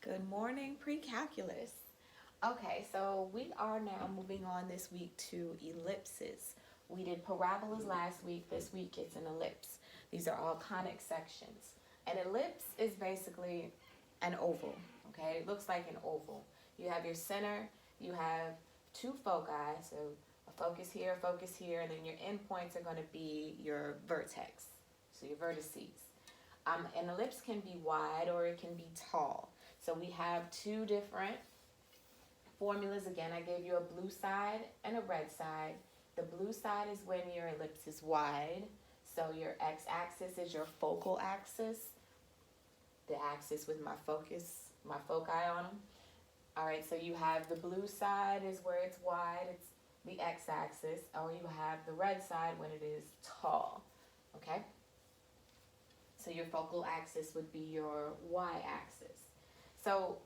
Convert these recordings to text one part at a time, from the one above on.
Good morning, pre-calculus. Okay, so we are now moving on this week to ellipses. We did parabolas last week. This week it's an ellipse. These are all conic sections. An ellipse is basically an oval, okay? It looks like an oval. You have your center, you have two foci, so a focus here, and then your endpoints are going to be your vertex, so your vertices. An ellipse can be wide or it can be tall. So we have two different formulas. Again, I gave you a blue side and a red side. The blue side is when your ellipse is wide. So your x-axis is your focal axis, the axis with my foci on them. All right, so you have the blue side is where it's wide, it's the x-axis, or you have the red side when it is tall, okay? So your focal axis would be your y-axis. So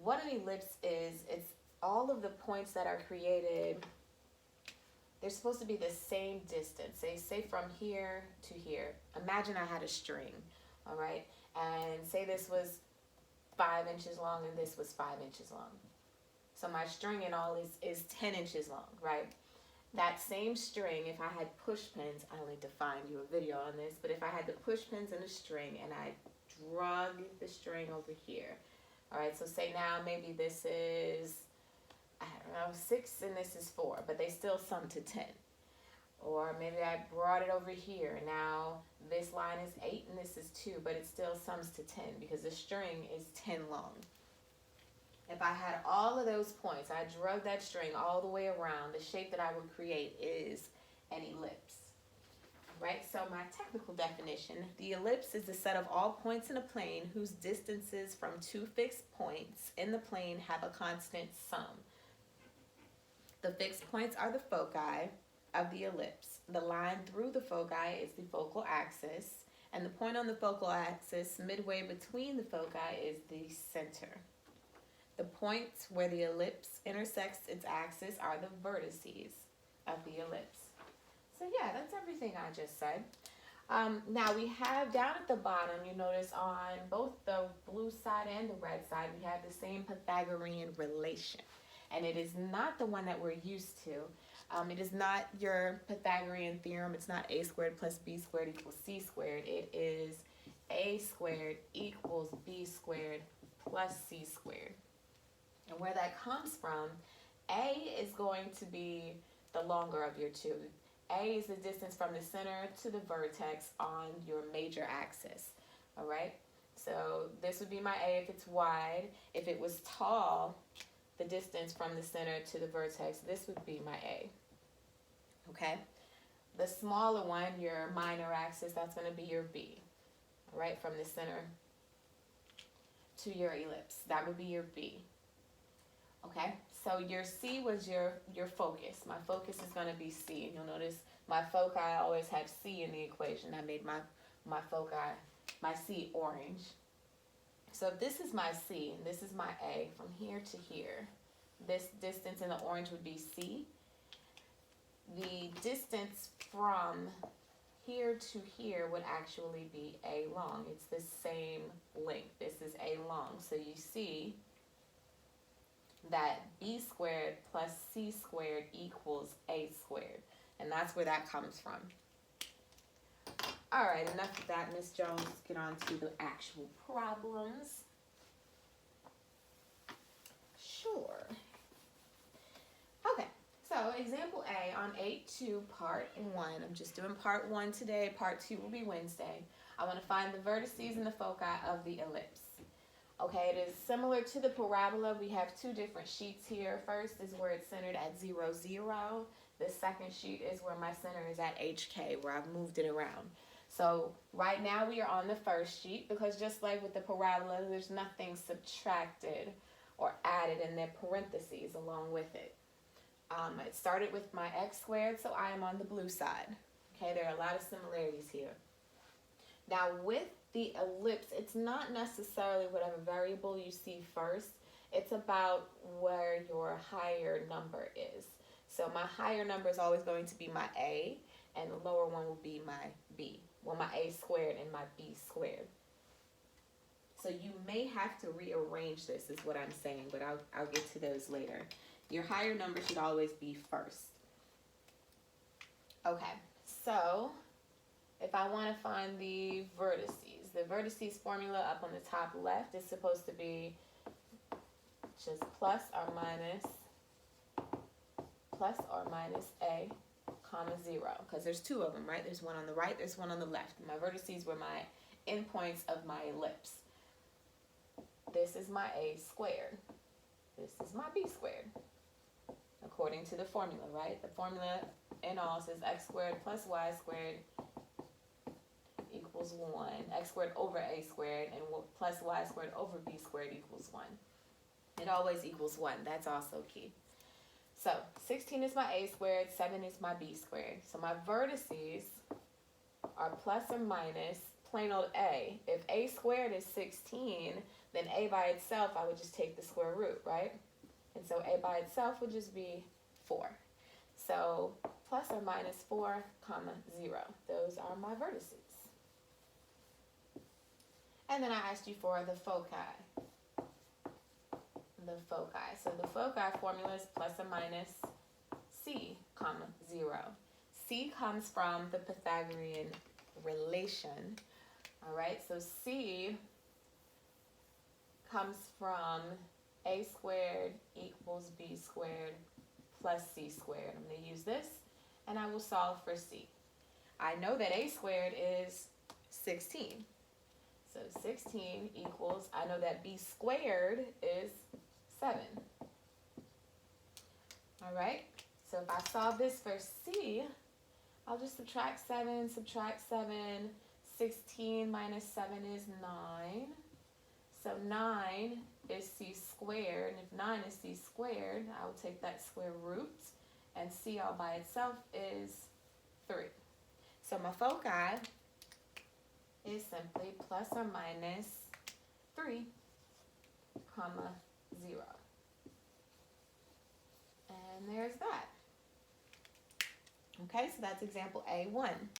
what an ellipse is, it's all of the points that are created, they're supposed to be the same distance. Say from here to here. Imagine I had a string, all right? And say this was 5 inches long and this was 5 inches long. So my string in all is 10 inches long, right? That same string, if I had push pins, I'll need to find you a video on this, but if I had the push pins and a string and I drug the string over here, all right, so say now maybe this is, I don't know, 6 and this is 4, but they still sum to 10. Or maybe I brought it over here, and now this line is 8 and this is 2, but it still sums to 10 because the string is 10 long. If I had all of those points, I drug that string all the way around, the shape that I would create is an ellipse. Right, so my technical definition, the ellipse is the set of all points in a plane whose distances from two fixed points in the plane have a constant sum. The fixed points are the foci of the ellipse. The line through the foci is the focal axis, and the point on the focal axis midway between the foci is the center. The points where the ellipse intersects its axis are the vertices of the ellipse. So yeah, that's everything I just said. Now we have down at the bottom, you notice on both the blue side and the red side, we have the same Pythagorean relation. And it is not the one that we're used to. It is not your Pythagorean theorem. It's not a squared plus b squared equals c squared. It is a squared equals b squared plus c squared. And where that comes from, A is going to be the longer of your two. A is the distance from the center to the vertex on your major axis, all right? So this would be my A if it's wide. If it was tall, the distance from the center to the vertex, this would be my A, okay? The smaller one, your minor axis, that's going to be your B, all right, from the center to your ellipse. That would be your B. Okay, so your C was your focus. My focus is going to be C. And you'll notice my foci always have C in the equation. I made my foci, my C orange. So if this is my C and this is my A, from here to here, this distance in the orange would be C. The distance from here to here would actually be A long. It's the same length. This is A long. So you see that b squared plus c squared equals a squared. And that's where that comes from. All right, enough of that, Miss Jones. Let's get on to the actual problems. Sure. Okay, so example A on 8-2 part 1. I'm just doing part 1 today. Part 2 will be Wednesday. I want to find the vertices and the foci of the ellipse. Okay, it is similar to the parabola. We have two different sheets here. First is where it's centered at 0, 0. The second sheet is where my center is at HK, where I've moved it around. So right now we are on the first sheet because just like with the parabola, there's nothing subtracted or added in their parentheses along with it. It started with my x squared, so I am on the blue side. Okay, there are a lot of similarities here. Now with the ellipse, it's not necessarily whatever variable you see first. It's about where your higher number is. So my higher number is always going to be my A, and the lower one will be my B. Well, my A squared and my B squared. So you may have to rearrange this is what I'm saying, but I'll get to those later. Your higher number should always be first. Okay, so if I want to find the vertices formula up on the top left is supposed to be just plus or minus a, comma 0, because there's two of them, right? There's one on the right, there's one on the left. My vertices were my endpoints of my ellipse. This is my a squared. This is my b squared, according to the formula, right? The formula in all says x squared plus y squared equals 1. X squared over a squared and plus y squared over b squared equals 1. It always equals 1. That's also key. So 16 is my a squared, 7 is my b squared. So my vertices are plus or minus plain old a. If a squared is 16, then a by itself, I would just take the square root, right? And so a by itself would just be 4. So plus or minus 4, comma 0. Those are my vertices. And then I asked you for the foci. So the foci formula is plus or minus c, comma 0. C comes from the Pythagorean relation. All right, so c comes from a squared equals b squared plus c squared. I'm going to use this, and I will solve for c. I know that a squared is 16. So 16 equals, I know that b squared is 7. All right, so if I solve this for c, I'll just subtract 7, 16 minus 7 is 9. So 9 is c squared, and if 9 is c squared, I will take that square root, and c all by itself is 3. So my foci is simply plus or minus 3, comma 0. And there's that. Okay, so that's example A1.